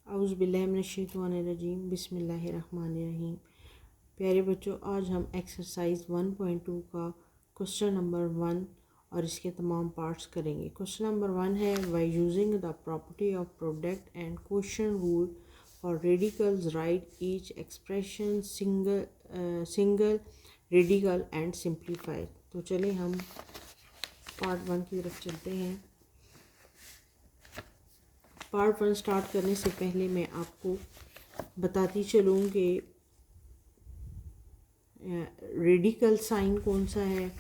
औज़ुबिल्लाहिमिनश्शैतानिर्रजीम बिस्मिल्लाहिर्रहमानिर्रहीम। प्यारे बच्चों, आज हम एक्सरसाइज 1.2 का क्वेश्चन नंबर 1 और इसके तमाम पार्ट्स करेंगे। क्वेश्चन नंबर 1 है, by using the property of product and quotient rule for radicals right each expression single radical and simplify. तो चलें हम पार्ट 1 की तरफ चलते हैं। पार्ट 1 स्टार्ट करने से पहले मैं आपको बताती चलूँ कि रेडिकल साइन कौन सा है,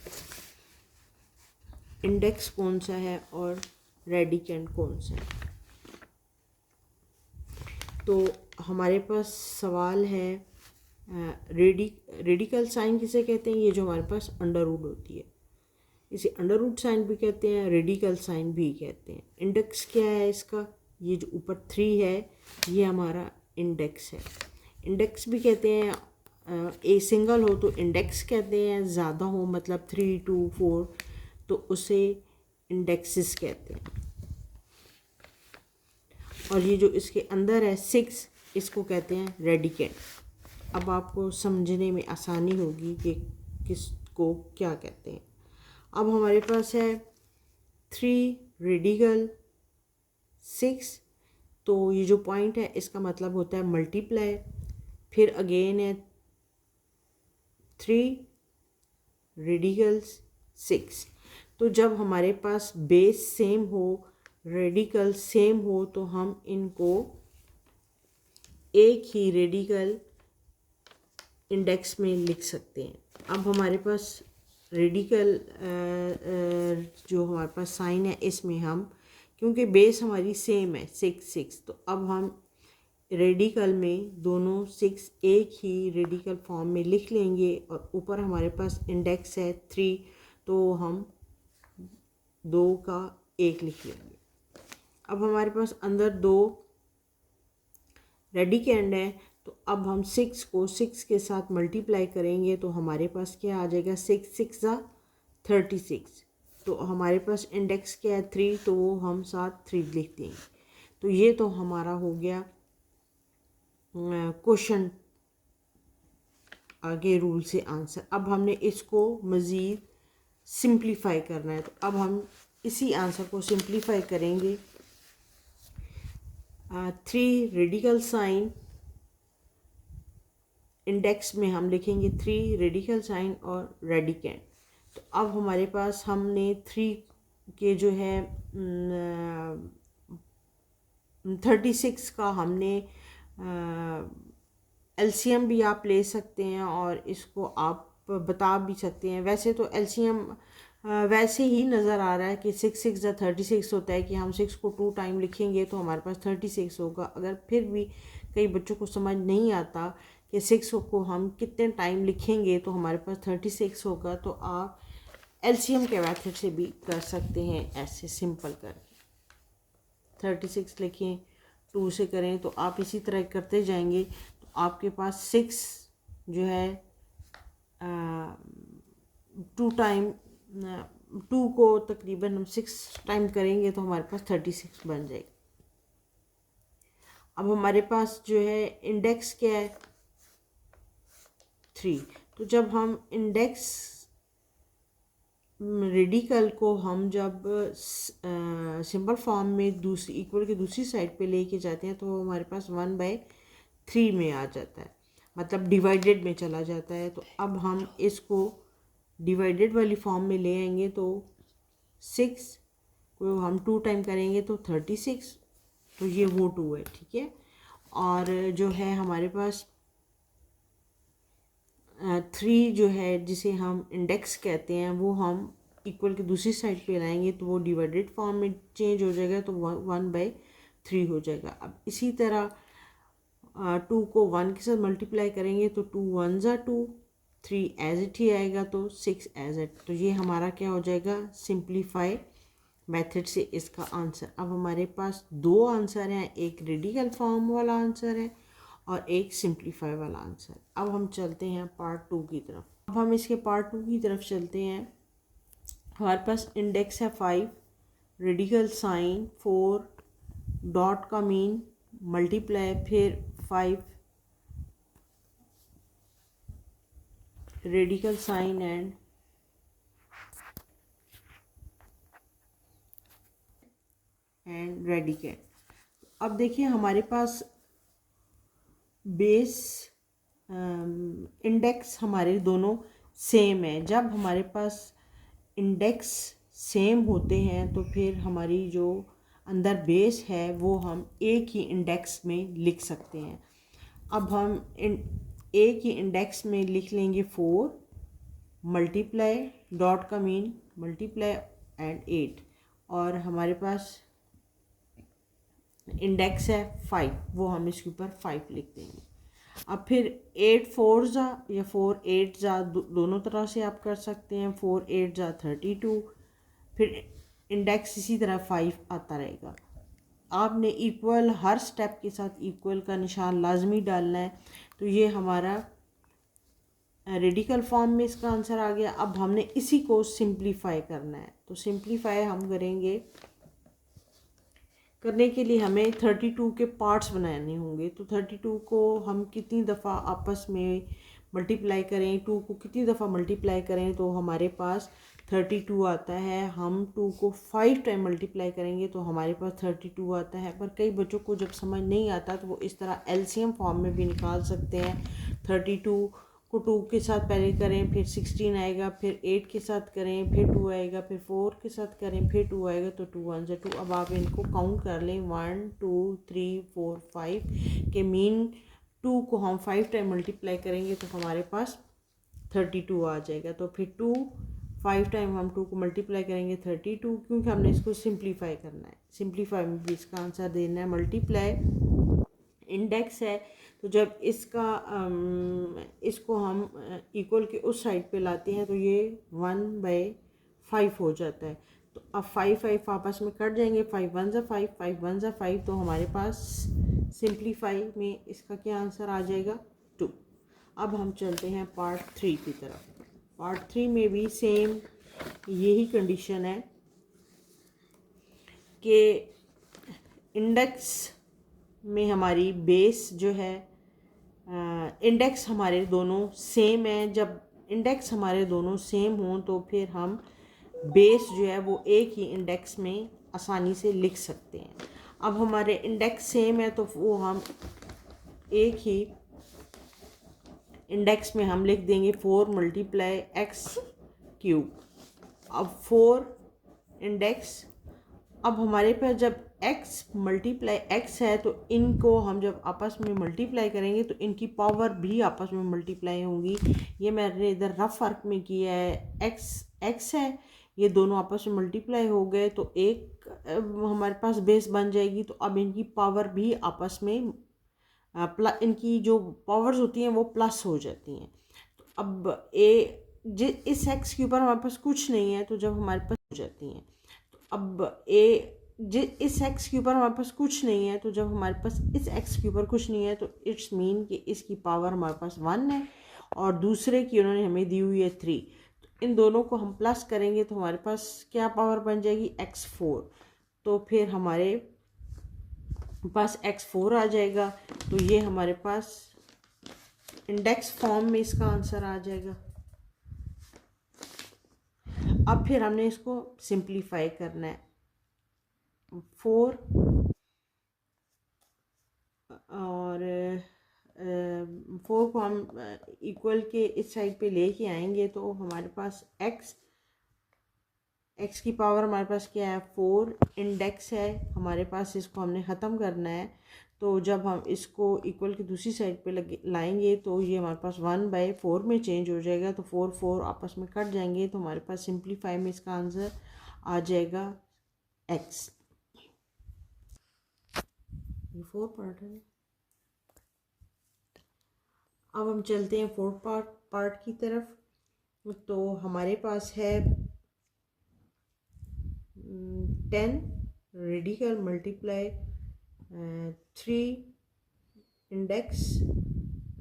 इंडेक्स कौन सा है और रेडिकेंड कौन सा है। तो हमारे पास सवाल है, रेडिकल साइन किसे कहते हैं? ये जो हमारे पास अंडर रूट होती है, इसे अंडर रूट साइन भी कहते हैं, रेडिकल साइन भी कहते हैं। इंडेक्स क्या है इसका? ये जो ऊपर 3 है ये हमारा इंडेक्स है। इंडेक्स भी कहते हैं, ए सिंगल हो तो इंडेक्स कहते हैं, ज़्यादा हो मतलब 3, 2, 4 तो उसे इंडेक्सेस कहते हैं। और ये जो इसके अंदर है 6, इसको कहते हैं रेडिकेंड। अब आपको समझने में आसानी होगी कि किसको क्या कहते हैं। अब हमारे पास है 3 रेडिकल 6, तो ये जो पॉइंट है इसका मतलब होता है मल्टीप्लाई। फिर अगेन है 3 रेडिकल्स 6। तो जब हमारे पास बेस सेम हो, रेडिकल सेम हो, तो हम इनको एक ही रेडिकल इंडेक्स में लिख सकते हैं। अब हमारे पास रेडिकल जो हमारे पास साइन है इसमें हम, क्योंकि बेस हमारी सेम है 6, तो अब हम रेडिकल में दोनों 6 एक ही रेडिकल फॉर्म में लिख लेंगे। और ऊपर हमारे पास इंडेक्स है 3, तो हम 2 का 1 लिख लेंगे। अब हमारे पास अंदर 2 रेडिकेंड है, तो अब हम 6 को 6 के साथ मल्टीप्लाई करेंगे तो हमारे पास क्या आ जाएगा? 6 6 36। तो हमारे पास इंडेक्स क्या है? 3, तो हम साथ 3 लिख देंगे। तो ये तो हमारा हो गया क्वेश्चन आगे रूल से आंसर। अब हमने इसको मज़ीद सिंप्लीफाई करना है, तो अब हम इसी आंसर को सिंप्लीफाई करेंगे। 3 रेडिकल साइन, इंडेक्स में हम लिखेंगे 3 रेडिकल साइन और रेडिकेंड। तो अब हमारे पास हमने 3 के जो है 36 का हमने एलसीएम भी आप ले सकते हैं और इसको आप बता भी सकते हैं। वैसे तो एलसीएम वैसे ही नज़र आ रहा है कि 6 6 36 होता है कि हम 6 को 2 टाइम लिखेंगे तो हमारे पास 36 होगा। अगर फिर भी कई बच्चों को समझ नहीं आता कि 6 को हम कितने टाइम लिखेंगे तो हमारे पास 36 होगा, तो आप एलसीएम के मेथड से भी कर सकते हैं। ऐसे सिंपल करके 36 लिखें, 2 से करें, तो आप इसी तरह करते जाएंगे तो आपके पास 6 जो है 2 टाइम 2 को तकरीबन हम 6 टाइम करेंगे तो हमारे पास 36 बन जाएगा। अब हमारे पास जो है इंडेक्स क्या है? 3। तो जब हम इंडेक्स रेडिकल को हम जब सिंपल फॉर्म में दूसरी इक्वल के दूसरी साइड पे लेके जाते हैं तो हमारे पास 1/3 में आ जाता है, मतलब डिवाइडेड में चला जाता है। तो अब हम इसको डिवाइडेड वाली फॉर्म में ले आएंगे तो 6 को हम 2 टाइम करेंगे तो 36, तो ये वो 2 है, ठीक है। और जो है हमारे पास 3 जो है जिसे हम इंडेक्स कहते हैं वो हम इक्वल के दूसरी साइड पे लाएंगे तो वो डिवाइडेड फॉर्म में चेंज हो जाएगा, तो 1/3 हो जाएगा। अब इसी तरह 2 को 1 के साथ मल्टीप्लाई करेंगे तो 2 1 2, 3 एज इट ही आएगा, तो 6 एज इट। तो ये हमारा क्या हो जाएगा? सिंप्लीफाई मेथड से इसका आंसर। अब हमारे पास 2 आंसर हैं, एक रेडिकल फॉर्म वाला आंसर है और एक सिंप्लीफाई वाला आंसर। अब हम चलते हैं पार्ट 2 की तरफ। अब हम इसके पार्ट 2 की तरफ चलते हैं। हमारे पास इंडेक्स है 5, रेडिकल साइन 4, डॉट का मीन मल्टीप्लाई फिर 5 रेडिकल साइन एंड रेडिकेंड। अब देखिए हमारे पास बेस इंडेक्स हमारे दोनों सेम है। जब हमारे पास इंडेक्स सेम होते हैं तो फिर हमारी जो अंदर बेस है वो हम एक ही इंडेक्स में लिख सकते हैं। अब हम एक ही इंडेक्स में लिख लेंगे 4 मल्टीप्लाई, डॉट का मीन मल्टीप्लाई एंड 8, और हमारे पास इंडेक्स है 5, वो हम इसके ऊपर 5 लिख देंगे। अब फिर 8 4 जा या 4 8 जा दोनों तरह से आप कर सकते हैं। 4 8 जा 32, फिर इंडेक्स इसी तरह 5 आता रहेगा। आपने इक्वल हर स्टेप के साथ इक्वल का निशान लाजमी डालना है। तो ये हमारा रेडिकल फॉर्म में इसका आंसर आ गया। अब हमने इसी को सिंप्लीफाई करना है। तो सिंप्लीफाई हम करेंगे, करने के लिए हमें 32 के पार्ट्स बनाने होंगे। तो 32 को हम कितनी दफ़ा आपस में मल्टीप्लाई करें, 2 को कितनी दफ़ा मल्टीप्लाई करें तो हमारे पास 32 आता है। हम 2 को 5 टाइम मल्टीप्लाई करेंगे तो हमारे पास 32 आता है। पर कई बच्चों को जब समझ नहीं आता तो वो इस तरह एलसीएम फॉर्म में भी निकाल सकते हैं। 32 को 2 के साथ पहले करें, फिर 16 आएगा, फिर 8 के साथ करें, फिर 2 आएगा, फिर 4 के साथ करें, फिर 2 आएगा, तो 2 1 2। अब आप इनको काउंट कर लें, 1 2 3 4 5 के मीन 2 को हम 5 टाइम मल्टीप्लाई करेंगे तो हमारे पास 32 आ जाएगा। तो फिर 2 5 टाइम हम 2 को मल्टीप्लाई करेंगे 32, क्योंकि हमने इसको सिंप्लीफाई करना है। सिंप्लीफाई में भी इसका आंसर देना है। मल्टीप्लाई इंडेक्स है तो जब इसको हम इक्वल के उस साइड पे लाते हैं तो ये 1/5 हो जाता है। तो अब 5 5 आपस में कट जाएंगे, 5 1 जा 5 5 1 जा 5। तो हमारे पास सिंप्लीफाई में इसका क्या आंसर आ जाएगा, 2। अब हम चलते हैं पार्ट 3 की तरफ। पार्ट 3 में भी सेम यही कंडीशन है कि इंडेक्स में हमारी बेस जो है, इंडेक्स हमारे दोनों सेम है। जब इंडेक्स हमारे दोनों सेम हों तो फिर हम बेस जो है वो एक ही इंडेक्स में आसानी से लिख सकते हैं। अब हमारे इंडेक्स सेम है तो वो हम एक ही इंडेक्स में हम लिख देंगे 4 मल्टीप्लाई x³। अब 4 इंडेक्स, अब हमारे पास जब x मल्टीप्लाई x है तो इनको हम जब आपस में मल्टीप्लाई करेंगे तो इनकी पावर भी आपस में मल्टीप्लाई होंगी। ये मैंने इधर रफ फर्क में किया है। x है, ये दोनों आपस में मल्टीप्लाई हो गए तो एक हमारे पास बेस बन जाएगी। तो अब इनकी पावर भी आपस में इनकी जो पावर्स होती हैं वो प्लस हो जाती हैं। तो अब इस x के ऊपर हमारे पास कुछ नहीं है तो जब हमारे पास हो जाती हैं। तो अब इस x के ऊपर हमारे पास कुछ नहीं है तो जब हमारे पास इस x के ऊपर कुछ नहीं है तो इट्स मीन कि इसकी पावर हमारे पास 1 है और दूसरे की उन्होंने हमें दी हुई है 3। तो इन दोनों को हम प्लस करेंगे तो हमारे पास क्या पावर बन जाएगी, x4। तो फिर हमारे पास x4 आ जाएगा। तो ये हमारे पास इंडेक्स फॉर्म में इसका आंसर आ जाएगा। अब फिर हमने इसको सिंप्लीफाई करना है। 4 और 4 को हम इक्वल के इस साइड पे लेके आएंगे तो हमारे पास x की पावर हमारे पास क्या है, 4 इंडेक्स है हमारे पास। इसको हमने ख़त्म करना है। तो जब हम इसको इक्वल की दूसरी साइड पे लाएंगे तो ये हमारे पास 1/4 में चेंज हो जाएगा। तो 4 4 आपस में कट जाएंगे तो हमारे पास सिंप्लीफाई में इसका आंसर आ जाएगा x। ये 4 पार्ट है। अब हम चलते हैं 4 पार्ट की तरफ। तो हमारे पास है 10 radical multiply 3 index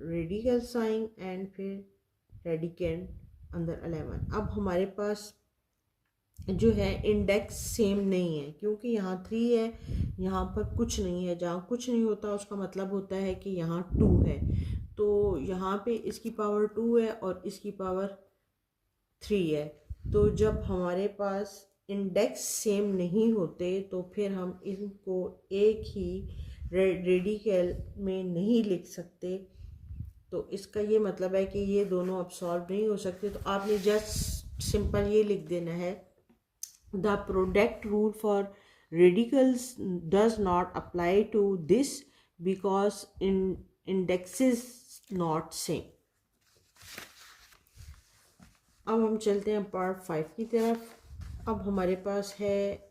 radical sign and फिर रेडिकेंड अंदर 11। अब हमारे पास जो है इंडेक्स सेम नहीं है क्योंकि यहाँ 3 है, यहाँ पर कुछ नहीं है। जहाँ कुछ नहीं होता उसका मतलब होता है कि यहाँ 2 है। तो यहाँ पे इसकी पावर 2 है और इसकी पावर 3 है। तो जब हमारे पास इंडेक्स सेम नहीं होते तो फिर हम इनको एक ही रेडिकल में नहीं लिख सकते। तो इसका ये मतलब है कि ये दोनों अब्सॉर्ब नहीं हो सकते। तो आपने जस्ट सिंपल ये लिख देना है, the product rule for radicals does not apply to this because indexes not same. अब हम चलते हैं पार्ट 5 की तरफ। अब हमारे पास है,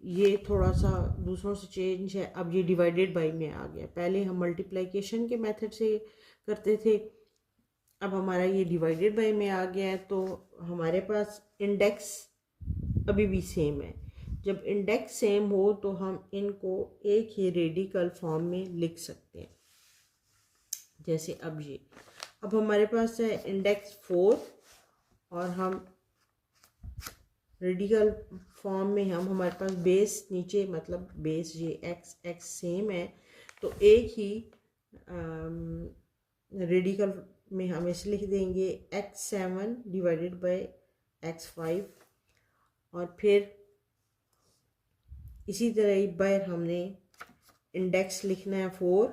ये थोड़ा सा दूसरों से चेंज है। अब ये डिवाइडेड बाई में आ गया। पहले हम मल्टीप्लिकेशन के मेथड से करते थे, अब हमारा ये डिवाइडेड बाई में आ गया है। तो हमारे पास इंडेक्स अभी भी सेम है। जब इंडेक्स सेम हो तो हम इनको एक ही रेडिकल फॉर्म में लिख सकते हैं। जैसे अब हमारे पास है इंडेक्स 4 और हम रेडिकल फॉर्म में हमारे पास बेस नीचे, मतलब बेस ये एक्स सेम है। तो एक ही रेडिकल में हम इसे लिख देंगे x7 डिवाइडेड बाय x5। और फिर इसी तरह एक बार हमने इंडेक्स लिखना है 4।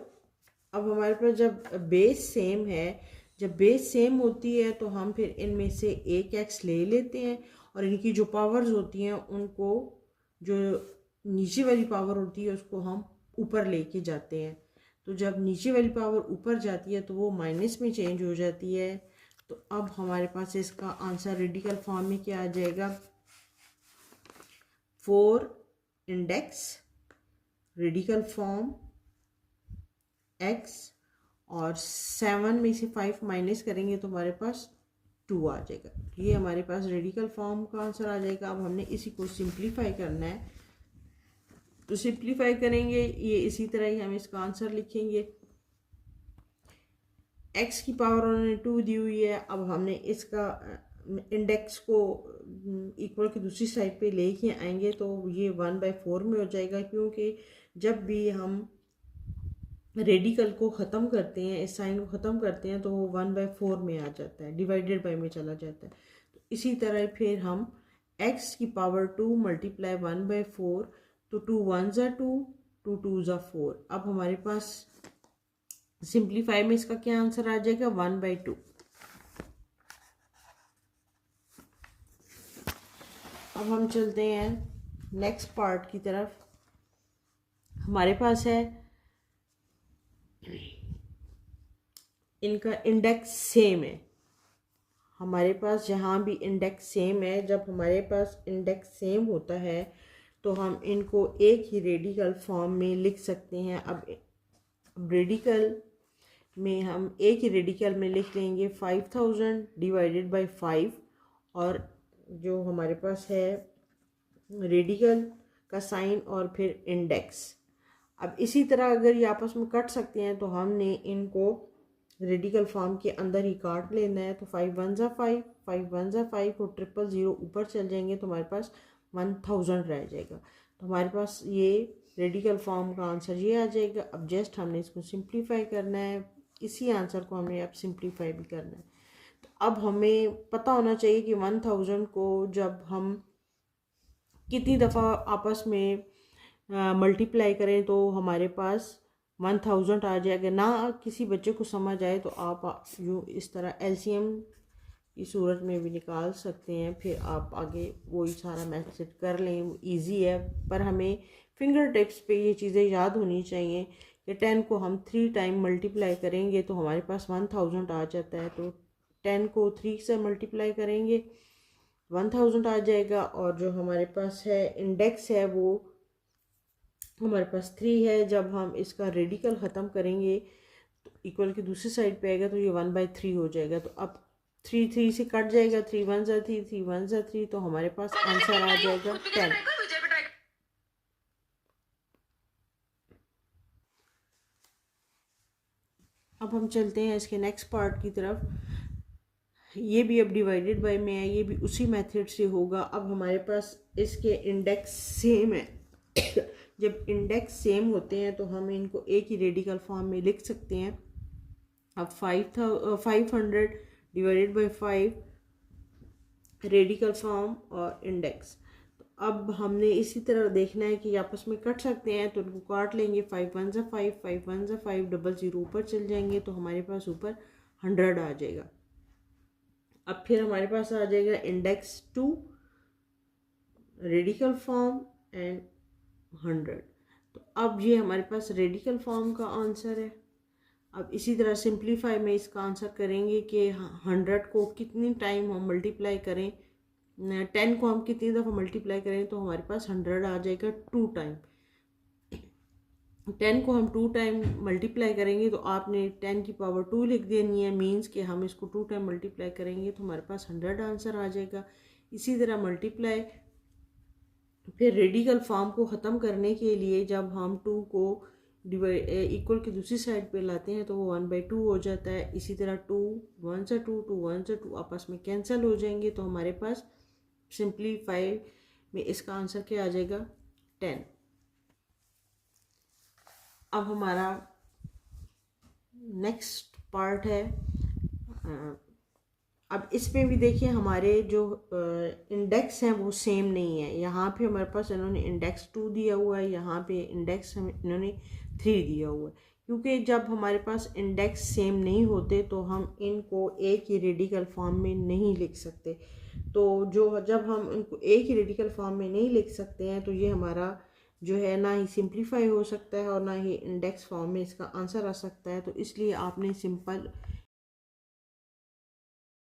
अब हमारे पास जब बेस सेम है, जब बेस सेम होती है तो हम फिर इनमें से एक x ले लेते हैं और इनकी जो पावर्स होती हैं उनको, जो नीचे वाली पावर होती है उसको हम ऊपर लेके जाते हैं। तो जब नीचे वाली पावर ऊपर जाती है तो वो माइनस में चेंज हो जाती है। तो अब हमारे पास इसका आंसर रेडिकल फॉर्म में क्या आ जाएगा, 4 इंडेक्स रेडिकल फॉर्म x और 7 में से 5 माइनस करेंगे तो हमारे पास 2 आ जाएगा। ये हमारे पास रेडिकल फॉर्म का आंसर आ जाएगा। अब हमने इसी को सिंप्लीफाई करना है, तो सिंप्लीफाई करेंगे ये इसी तरह ही हम इसका आंसर लिखेंगे। x की पावर उन्होंने 2 दी हुई है। अब हमने इसका इंडेक्स को इक्वल की दूसरी साइड पे लेके आएंगे तो ये 1/4 में हो जाएगा, क्योंकि जब भी हम रेडिकल को ख़त्म करते हैं, इस साइन को ख़त्म करते हैं, तो वो 1/4 में आ जाता है, डिवाइडेड बाई में चला जाता है। तो इसी तरह फिर हम x की पावर 2 मल्टीप्लाई 1/4, तो 2 1 ज़ा 2, 2 2 ज़ा 4। अब हमारे पास सिंप्लीफाई में इसका क्या आंसर आ जाएगा, 1/2। अब हम चलते हैं नेक्स्ट पार्ट की तरफ। हमारे पास है इनका इंडेक्स सेम है। हमारे पास जहाँ भी इंडेक्स सेम है, जब हमारे पास इंडेक्स सेम होता है तो हम इनको एक ही रेडिकल फॉर्म में लिख सकते हैं। अब रेडिकल में हम एक ही रेडिकल में लिख लेंगे 5000 डिवाइडेड बाय 5, और जो हमारे पास है रेडिकल का साइन और फिर इंडेक्स। अब इसी तरह अगर ये आपस में कट सकते हैं तो हमने इनको रेडिकल फॉर्म के अंदर ही काट लेना है। तो 5 1 ज़ा 5, 5 1 ज़ा 5 और 000 ऊपर चल जाएंगे तो हमारे पास 1000 रह जाएगा। तो हमारे पास ये रेडिकल फॉर्म का आंसर ये आ जाएगा। अब जस्ट हमने इसको सिंप्लीफाई करना है, इसी आंसर को हमने अब सिंप्लीफाई भी करना है। तो अब हमें पता होना चाहिए कि 1000 को जब हम कितनी दफ़ा आपस में मल्टीप्लाई करें तो हमारे पास 1000 आ जाएगा। ना किसी बच्चे को समझ आए तो आप यूँ इस तरह एलसीएम की सूरत में भी निकाल सकते हैं, फिर आप आगे वही सारा मैथड कर लें, इजी है। पर हमें फिंगर टिप्स पे ये चीज़ें याद होनी चाहिए कि 10 को हम 3 टाइम मल्टीप्लाई करेंगे तो हमारे पास 1000 आ जाता है। तो 10 को 3 से मल्टीप्लाई करेंगे 1000 आ जाएगा। और जो हमारे पास है इंडेक्स है वो हमारे पास 3 है। जब हम इसका रेडिकल ख़त्म करेंगे तो इक्वल की दूसरी साइड पे आएगा तो ये 1/3 हो जाएगा। तो अब 3 3 से कट जाएगा, 3 1 ज़ा 3, 3 1 ज़ा 3, तो हमारे पास आंसर आ जाएगा 10। अब हम चलते हैं इसके नेक्स्ट पार्ट की तरफ। ये भी अब डिवाइडेड बाय में है, ये भी उसी मेथड से होगा। अब हमारे पास इसके इंडेक्स सेम है जब इंडेक्स सेम होते हैं तो हम इनको एक ही रेडिकल फॉर्म में लिख सकते हैं। अब 500 डिवाइडेड बाई 5 रेडिकल फॉर्म और इंडेक्स। तो अब हमने इसी तरह देखना है कि आपस में कट सकते हैं, तो उनको काट लेंगे। 5 1 ज़ा 5, 5 1 ज़ा 5, डबल ज़ीरो ऊपर चल जाएंगे तो हमारे पास ऊपर 100 आ जाएगा। अब फिर हमारे पास आ जाएगा इंडेक्स 2, रेडिकल फॉर्म एंड 100। तो अब ये हमारे पास रेडिकल फॉर्म का आंसर है। अब इसी तरह सिंप्लीफाई में इसका आंसर करेंगे कि 100 को कितनी टाइम हम मल्टीप्लाई करें, 10 को हम कितनी दफ़ा मल्टीप्लाई करें तो हमारे पास 100 आ जाएगा 2 टाइम। 10 को हम 2 टाइम मल्टीप्लाई करेंगे तो आपने 10 की पावर 2 लिख देनी है, मीन्स कि हम इसको 2 टाइम मल्टीप्लाई करेंगे तो हमारे पास 100 आंसर आ जाएगा। इसी तरह मल्टीप्लाई फिर रेडिकल फॉर्म को ख़त्म करने के लिए जब हम 2 को इक्वल की दूसरी साइड पे लाते हैं तो वो 1/2 हो जाता है। इसी तरह 2 1 से 2 2 1 से 2 आपस में कैंसिल हो जाएंगे तो हमारे पास सिंप्लीफाई में इसका आंसर क्या आ जाएगा 10। अब हमारा नेक्स्ट पार्ट है, अब इसमें भी देखिए हमारे जो इंडेक्स हैं वो सेम नहीं है। यहाँ पे हमारे पास इन्होंने इंडेक्स 2 दिया हुआ है, यहाँ पे इंडेक्स इन्होंने 3 दिया हुआ है। क्योंकि जब हमारे पास इंडेक्स सेम नहीं होते तो हम इनको एक ही रेडिकल फॉर्म में नहीं लिख सकते। तो जब हम इनको एक ही रेडिकल फॉर्म में नहीं लिख सकते हैं तो ये हमारा जो है ना ही सिंप्लीफाई हो सकता है और ना ही इंडेक्स फॉर्म में इसका आंसर आ सकता है। तो इसलिए आपने सिंपल